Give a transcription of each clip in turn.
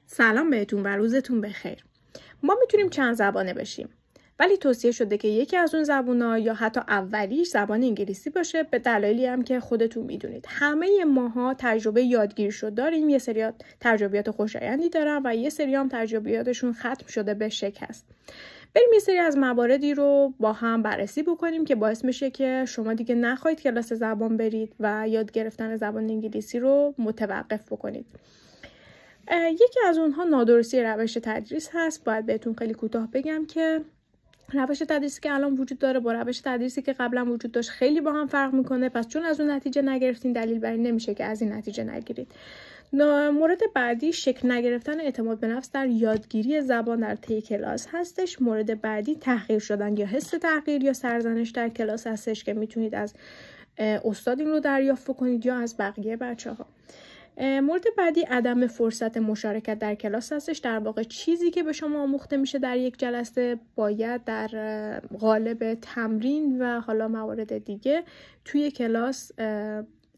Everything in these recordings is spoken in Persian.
سلام بهتون و روزتون بخیر. ما میتونیم چند زبانه بشیم، ولی توصیه شده که یکی از اون زبونا یا حتی اولیش زبان انگلیسی باشه، به دلایلی هم که خودتون میدونید. همه ماها تجربه یادگیریشو داریم، یه سری تجربیات خوشایندی دارن و یه سری هم تجربیاتشون ختم شده به شکست. بریم یه سری از مواردی رو با هم بررسی بکنیم که باعث میشه که شما دیگه نخواهید کلاس زبان برید و یاد گرفتن زبان انگلیسی رو متوقف بکنید. یکی از اونها نادرستی روش تدریس هست. باید بهتون خیلی کوتاه بگم که روش تدریسی که الان وجود داره با روش تدریسی که قبلا وجود داشت خیلی با هم فرق میکنه. پس چون از اون نتیجه نگرفتین، دلیل بر این نمیشه که از این نتیجه نگیرید. مورد بعدی شکل نگرفتن اعتماد به نفس در یادگیری زبان در طی کلاس هستش. مورد بعدی تحقیر شدن یا حس تحقیر یا سرزنش در کلاس هستش که میتونید از استاد این رو دریافت کنید یا از بقیه بچه‌ها. مورد بعدی عدم فرصت مشارکت در کلاس هستش. در واقع چیزی که به شما آموخته میشه در یک جلسه باید در قالب تمرین و حالا موارد دیگه توی کلاس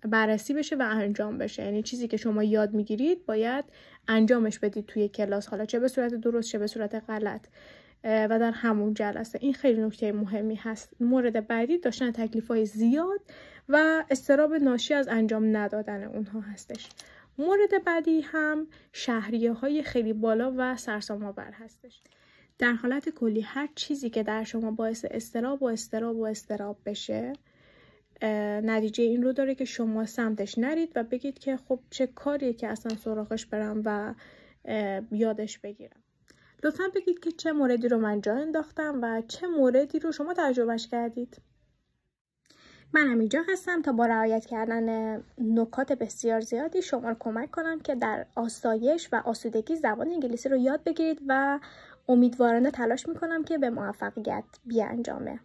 بررسی بشه و انجام بشه. یعنی چیزی که شما یاد میگیرید باید انجامش بدید توی کلاس، حالا چه به صورت درست چه به صورت غلط و در همون جلسه. این خیلی نکته مهمی هست. مورد بعدی داشتن تکلیف‌های زیاد و اضطراب ناشی از انجام ندادن اونها هستش. مورد بعدی هم شهریه‌های خیلی بالا و سرسام‌آور هستش. در حالت کلی هر چیزی که در شما باعث اضطراب بشه، نتیجه این رو داره که شما سمتش نرید و بگید که خب چه کاریه که اصلا سراغش برم و یادش بگیرم. لطفاً بگید که چه موردی رو من جا انداختم و چه موردی رو شما تجربهش کردید. من هم اینجا هستم تا با رعایت کردن نکات بسیار زیادی شما رو کمک کنم که در آسایش و آسودگی زبان انگلیسی رو یاد بگیرید و امیدوارانه تلاش میکنم که به موفقیت بیانجامه.